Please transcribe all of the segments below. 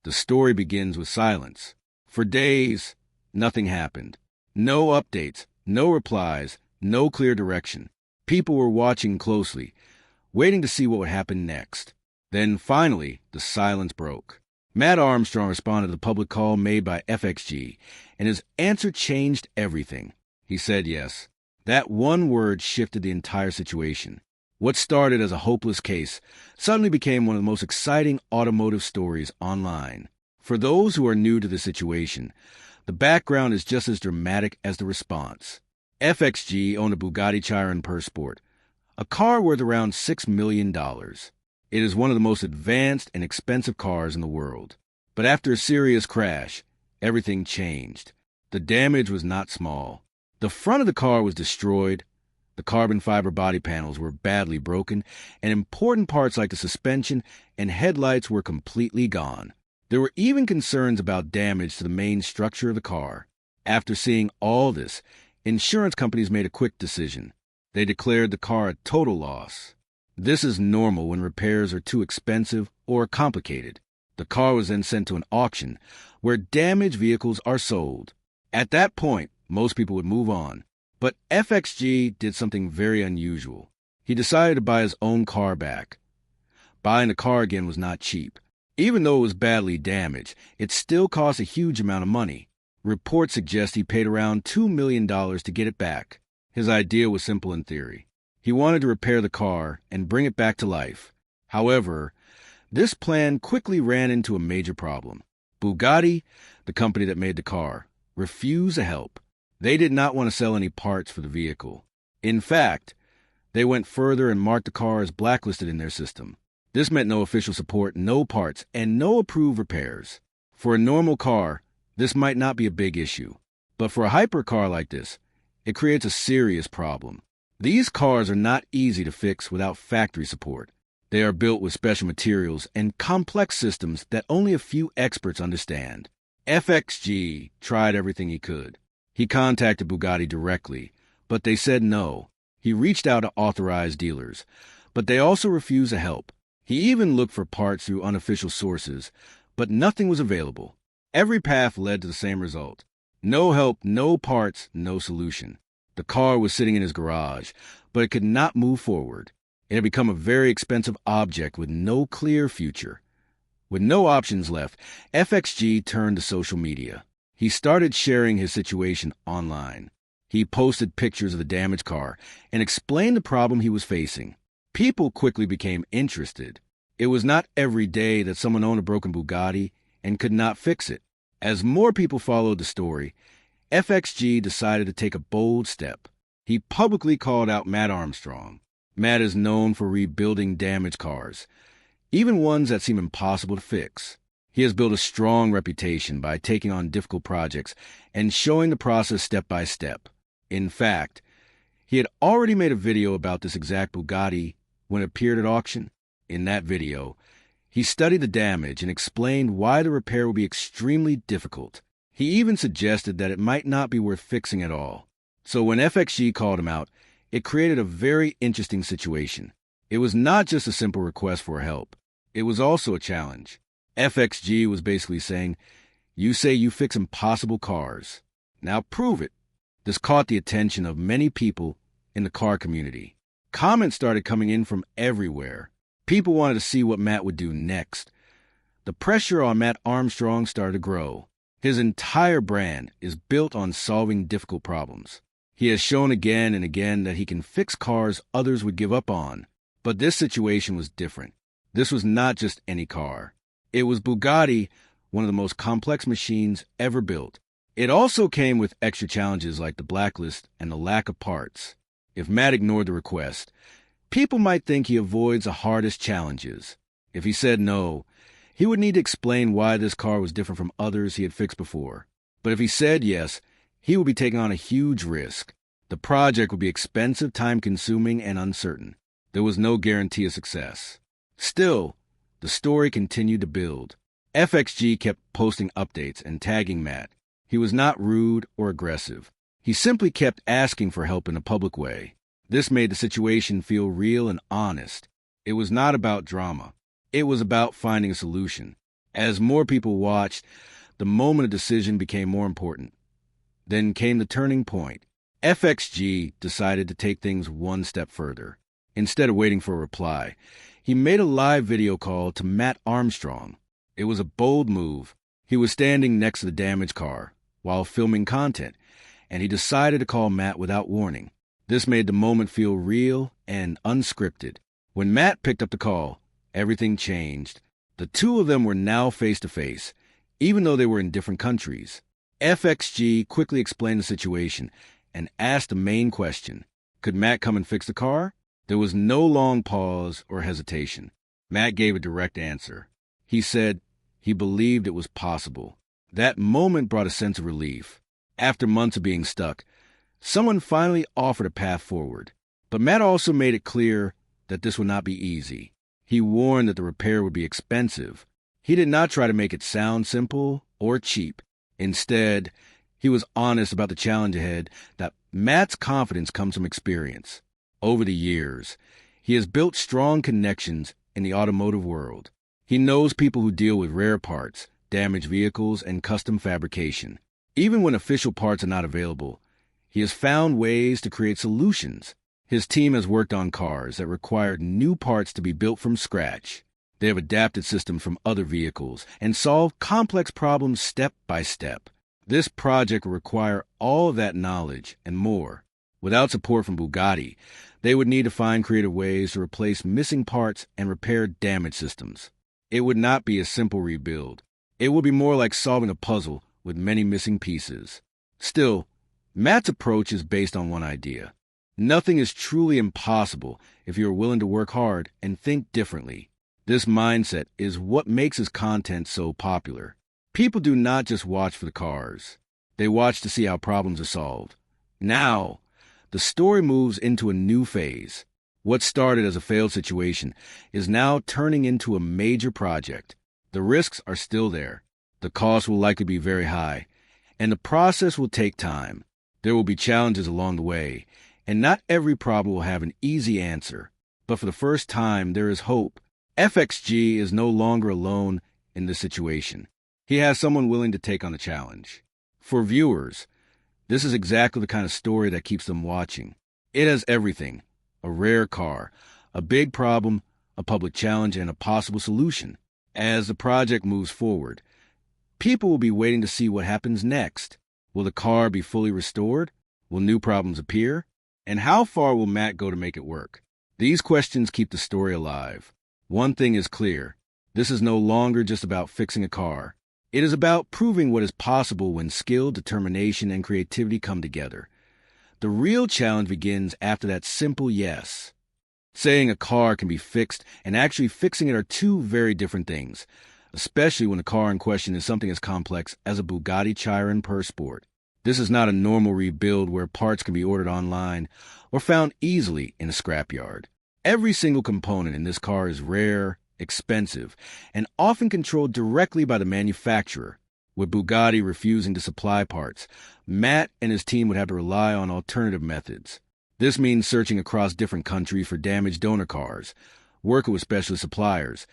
The story begins with silence. For days, nothing happened. No updates, no replies, no clear direction. People were watching closely, waiting to see what would happen next. Then, finally, the silence broke. Matt Armstrong responded to the public call made by FXG, and his answer changed everything. He said yes. That one word shifted the entire situation. What started as a hopeless case suddenly became one of the most exciting automotive stories online. For those who are new to the situation, the background is just as dramatic as the response. FXG owned a Bugatti Chiron Per Sport, a car worth around $6 million. It is one of the most advanced and expensive cars in the world. But after a serious crash, everything changed. The damage was not small. The front of the car was destroyed, the carbon fiber body panels were badly broken, and important parts like the suspension and headlights were completely gone. There were even concerns about damage to the main structure of the car. After seeing all this, insurance companies made a quick decision. They declared the car a total loss. This is normal when repairs are too expensive or complicated. The car was then sent to an auction where damaged vehicles are sold. At that point, most people would move on. But FXG did something very unusual. He decided to buy his own car back. Buying the car again was not cheap. Even though it was badly damaged, it still cost a huge amount of money. Reports suggest he paid around $2 million to get it back. His idea was simple in theory. He wanted to repair the car and bring it back to life. However, this plan quickly ran into a major problem. Bugatti, the company that made the car, refused to help. They did not want to sell any parts for the vehicle. In fact, they went further and marked the car as blacklisted in their system. This meant no official support, no parts, and no approved repairs. For a normal car, this might not be a big issue. But for a hypercar like this, it creates a serious problem. These cars are not easy to fix without factory support. They are built with special materials and complex systems that only a few experts understand. FXG tried everything he could. He contacted Bugatti directly, but they said no. He reached out to authorized dealers, but they also refused to help. He even looked for parts through unofficial sources, but nothing was available. Every path led to the same result. No help, no parts, no solution. The car was sitting in his garage, but it could not move forward. It had become a very expensive object with no clear future. With no options left, FXG turned to social media. He started sharing his situation online. He posted pictures of the damaged car and explained the problem he was facing. People quickly became interested. It was not every day that someone owned a broken Bugatti and could not fix it. As more people followed the story, FXG decided to take a bold step. He publicly called out Matt Armstrong. Matt is known for rebuilding damaged cars, even ones that seem impossible to fix. He has built a strong reputation by taking on difficult projects and showing the process step by step. In fact, he had already made a video about this exact Bugatti when it appeared at auction. In that video, he studied the damage and explained why the repair would be extremely difficult. He even suggested that it might not be worth fixing at all. So when FXG called him out, it created a very interesting situation. It was not just a simple request for help. It was also a challenge. FXG was basically saying, you say you fix impossible cars. Now prove it. This caught the attention of many people in the car community. Comments started coming in from everywhere. People wanted to see what Matt would do next. The pressure on Matt Armstrong started to grow. His entire brand is built on solving difficult problems. He has shown again and again that he can fix cars others would give up on. But this situation was different. This was not just any car. It was Bugatti, one of the most complex machines ever built. It also came with extra challenges like the blacklist and the lack of parts. If Matt ignored the request, people might think he avoids the hardest challenges. If he said no, he would need to explain why this car was different from others he had fixed before. But if he said yes, he would be taking on a huge risk. The project would be expensive, time-consuming, and uncertain. There was no guarantee of success. Still, the story continued to build. FXG kept posting updates and tagging Matt. He was not rude or aggressive. He simply kept asking for help in a public way. This made the situation feel real and honest. It was not about drama. It was about finding a solution. As more people watched, the moment of decision became more important. Then came the turning point. FXG decided to take things one step further. Instead of waiting for a reply, he made a live video call to Matt Armstrong. It was a bold move. He was standing next to the damaged car while filming content, and he decided to call Matt without warning. This made the moment feel real and unscripted. When Matt picked up the call, everything changed. The two of them were now face-to-face, even though they were in different countries. FXG quickly explained the situation and asked the main question. Could Matt come and fix the car? There was no long pause or hesitation. Matt gave a direct answer. He said he believed it was possible. That moment brought a sense of relief. After months of being stuck, someone finally offered a path forward. But Matt also made it clear that this would not be easy. He warned that the repair would be expensive. He did not try to make it sound simple or cheap. Instead, he was honest about the challenge ahead, that Matt's confidence comes from experience. Over the years, he has built strong connections in the automotive world. He knows people who deal with rare parts, damaged vehicles, and custom fabrication. Even when official parts are not available, he has found ways to create solutions. His team has worked on cars that required new parts to be built from scratch. They have adapted systems from other vehicles and solved complex problems step by step. This project will require all of that knowledge and more. Without support from Bugatti, they would need to find creative ways to replace missing parts and repair damaged systems. It would not be a simple rebuild. It would be more like solving a puzzle with many missing pieces. Still, Matt's approach is based on one idea. Nothing is truly impossible if you are willing to work hard and think differently. This mindset is what makes his content so popular. People do not just watch for the cars. They watch to see how problems are solved. Now, the story moves into a new phase. What started as a failed situation is now turning into a major project. The risks are still there. The cost will likely be very high, and the process will take time. There will be challenges along the way, and not every problem will have an easy answer. But for the first time, there is hope. FXG is no longer alone in this situation. He has someone willing to take on the challenge. For viewers, this is exactly the kind of story that keeps them watching. It has everything: a rare car, a big problem, a public challenge, and a possible solution. As the project moves forward, people will be waiting to see what happens next. Will the car be fully restored? Will new problems appear? And how far will Matt go to make it work? These questions keep the story alive. One thing is clear: this is no longer just about fixing a car. It is about proving what is possible when skill, determination, and creativity come together. The real challenge begins after that simple yes. Saying a car can be fixed and actually fixing it are two very different things, especially when the car in question is something as complex as a Bugatti Chiron Per Sport. This is not a normal rebuild where parts can be ordered online or found easily in a scrapyard. Every single component in this car is rare, expensive, and often controlled directly by the manufacturer. With Bugatti refusing to supply parts, Matt and his team would have to rely on alternative methods. This means searching across different countries for damaged donor cars, working with specialist suppliers,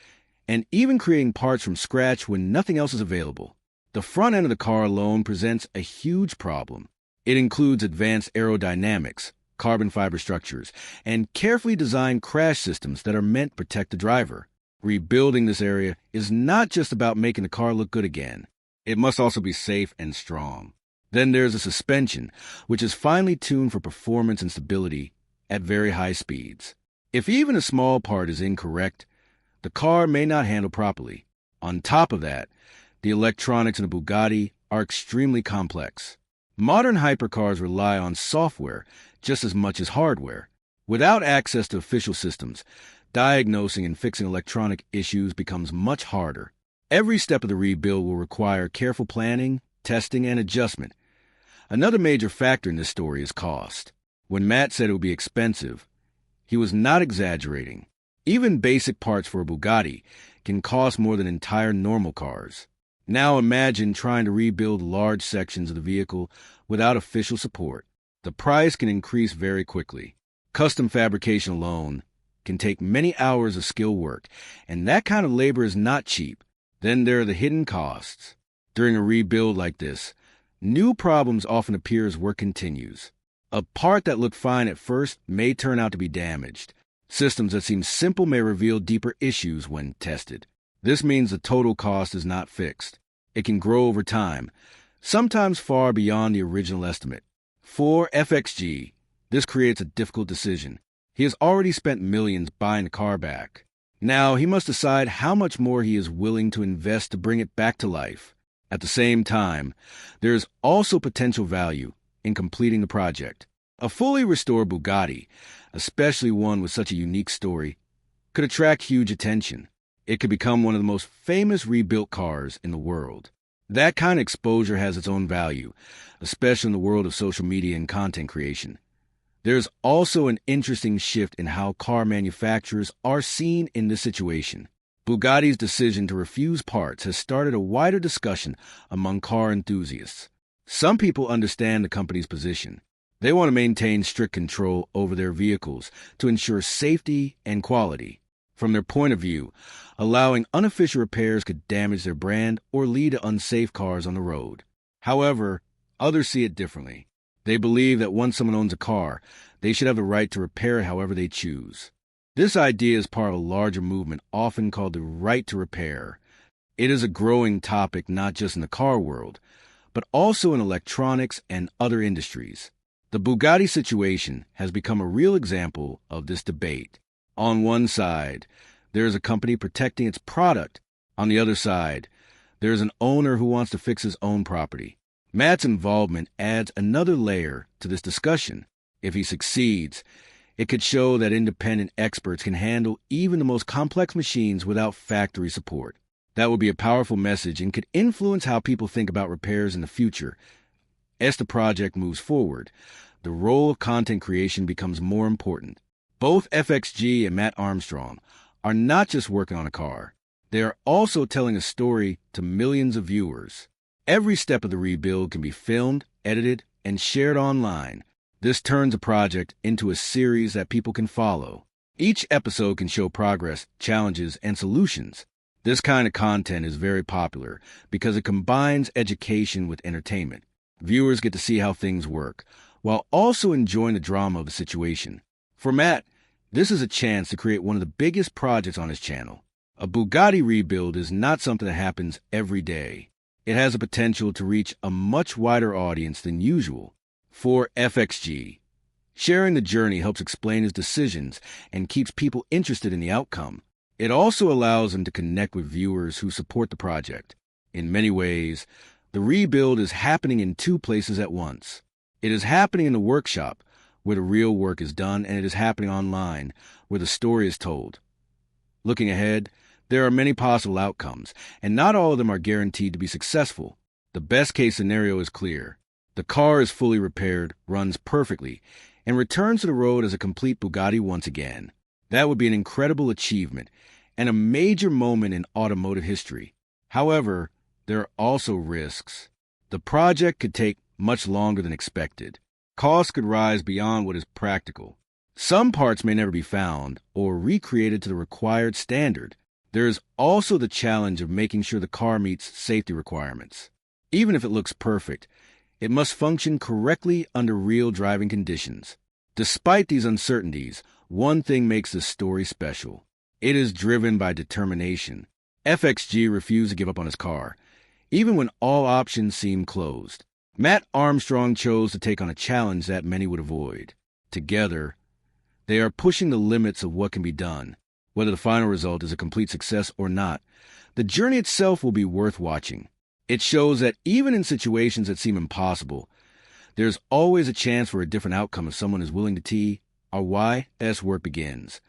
and even creating parts from scratch when nothing else is available. The front end of the car alone presents a huge problem. It includes advanced aerodynamics, carbon fiber structures, and carefully designed crash systems that are meant to protect the driver. Rebuilding this area is not just about making the car look good again. It must also be safe and strong. Then there's a suspension, which is finely tuned for performance and stability at very high speeds. If even a small part is incorrect, the car may not handle properly. On top of that, the electronics in a Bugatti are extremely complex. Modern hypercars rely on software just as much as hardware. Without access to official systems, diagnosing and fixing electronic issues becomes much harder. Every step of the rebuild will require careful planning, testing, and adjustment. Another major factor in this story is cost. When Matt said it would be expensive, he was not exaggerating. Even basic parts for a Bugatti can cost more than entire normal cars. Now imagine trying to rebuild large sections of the vehicle without official support. The price can increase very quickly. Custom fabrication alone can take many hours of skilled work, and that kind of labor is not cheap. Then there are the hidden costs. During a rebuild like this, new problems often appear as work continues. A part that looked fine at first may turn out to be damaged. Systems that seem simple may reveal deeper issues when tested. This means the total cost is not fixed. It can grow over time, sometimes far beyond the original estimate. For FXG, this creates a difficult decision. He has already spent millions buying the car back. Now he must decide how much more he is willing to invest to bring it back to life. At the same time, there is also potential value in completing the project. A fully restored Bugatti, especially one with such a unique story, could attract huge attention. It could become one of the most famous rebuilt cars in the world. That kind of exposure has its own value, especially in the world of social media and content creation. There's also an interesting shift in how car manufacturers are seen in this situation. Bugatti's decision to refuse parts has started a wider discussion among car enthusiasts. Some people understand the company's position. They want to maintain strict control over their vehicles to ensure safety and quality. From their point of view, allowing unofficial repairs could damage their brand or lead to unsafe cars on the road. However, others see it differently. They believe that once someone owns a car, they should have the right to repair it however they choose. This idea is part of a larger movement often called the right to repair. It is a growing topic not just in the car world, but also in electronics and other industries. The Bugatti situation has become a real example of this debate. On one side, there is a company protecting its product. On the other side, there is an owner who wants to fix his own property. Matt's involvement adds another layer to this discussion. If he succeeds, it could show that independent experts can handle even the most complex machines without factory support. That would be a powerful message and could influence how people think about repairs in the future. As the project moves forward, the role of content creation becomes more important. Both FXG and Matt Armstrong are not just working on a car. They are also telling a story to millions of viewers. Every step of the rebuild can be filmed, edited, and shared online. This turns a project into a series that people can follow. Each episode can show progress, challenges, and solutions. This kind of content is very popular because it combines education with entertainment. Viewers get to see how things work, while also enjoying the drama of the situation. For Matt, this is a chance to create one of the biggest projects on his channel. A Bugatti rebuild is not something that happens every day. It has the potential to reach a much wider audience than usual. For FXG, sharing the journey helps explain his decisions and keeps people interested in the outcome. It also allows him to connect with viewers who support the project. In many ways, the rebuild is happening in two places at once. It is happening in the workshop, where the real work is done, and it is happening online, where the story is told. Looking ahead, there are many possible outcomes, and not all of them are guaranteed to be successful. The best-case scenario is clear. The car is fully repaired, runs perfectly, and returns to the road as a complete Bugatti once again. That would be an incredible achievement and a major moment in automotive history. However, there are also risks. The project could take much longer than expected. Costs could rise beyond what is practical. Some parts may never be found or recreated to the required standard. There is also the challenge of making sure the car meets safety requirements. Even if it looks perfect, it must function correctly under real driving conditions. Despite these uncertainties, one thing makes this story special. It is driven by determination. FXG refused to give up on his car, even when all options seemed closed. Matt Armstrong chose to take on a challenge that many would avoid. Together, they are pushing the limits of what can be done. Whether the final result is a complete success or not, the journey itself will be worth watching. It shows that even in situations that seem impossible, there's always a chance for a different outcome if someone is willing to tee or why that's where it begins.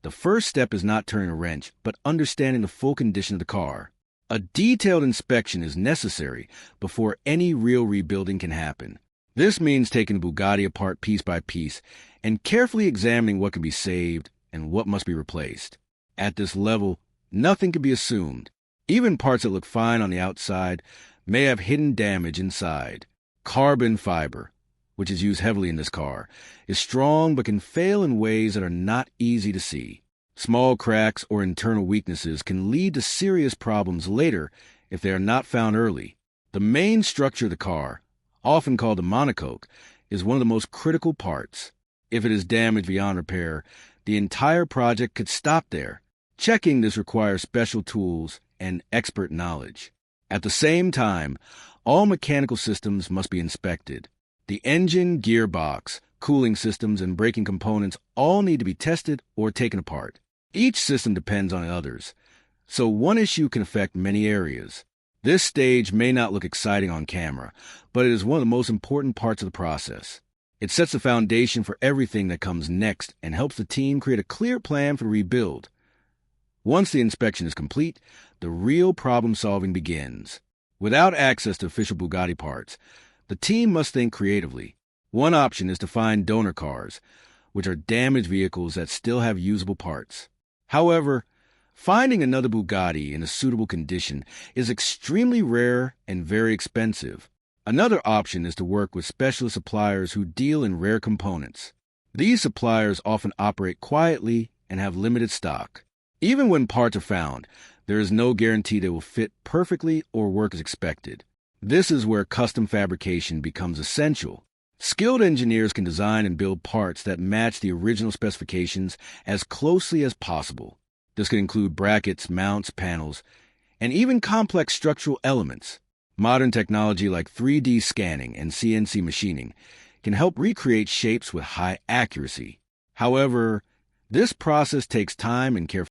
The first step is not turning a wrench, but understanding the full condition of the car. A detailed inspection is necessary before any real rebuilding can happen. This means taking the Bugatti apart piece by piece and carefully examining what can be saved and what must be replaced. At this level, nothing can be assumed. Even parts that look fine on the outside may have hidden damage inside. Carbon fiber, which is used heavily in this car, is strong but can fail in ways that are not easy to see. Small cracks or internal weaknesses can lead to serious problems later if they are not found early. The main structure of the car, often called the monocoque, is one of the most critical parts. If it is damaged beyond repair, the entire project could stop there. Checking this requires special tools and expert knowledge. At the same time, all mechanical systems must be inspected. The engine, gearbox, cooling systems, and braking components all need to be tested or taken apart. Each system depends on others, so one issue can affect many areas. This stage may not look exciting on camera, but it is one of the most important parts of the process. It sets the foundation for everything that comes next and helps the team create a clear plan for the rebuild. Once the inspection is complete, the real problem-solving begins. Without access to official Bugatti parts, the team must think creatively. One option is to find donor cars, which are damaged vehicles that still have usable parts. However, finding another Bugatti in a suitable condition is extremely rare and very expensive. Another option is to work with specialist suppliers who deal in rare components. These suppliers often operate quietly and have limited stock. Even when parts are found, there is no guarantee they will fit perfectly or work as expected. This is where custom fabrication becomes essential. Skilled engineers can design and build parts that match the original specifications as closely as possible. This can include brackets, mounts, panels, and even complex structural elements. Modern technology like 3D scanning and CNC machining can help recreate shapes with high accuracy. However, this process takes time and careful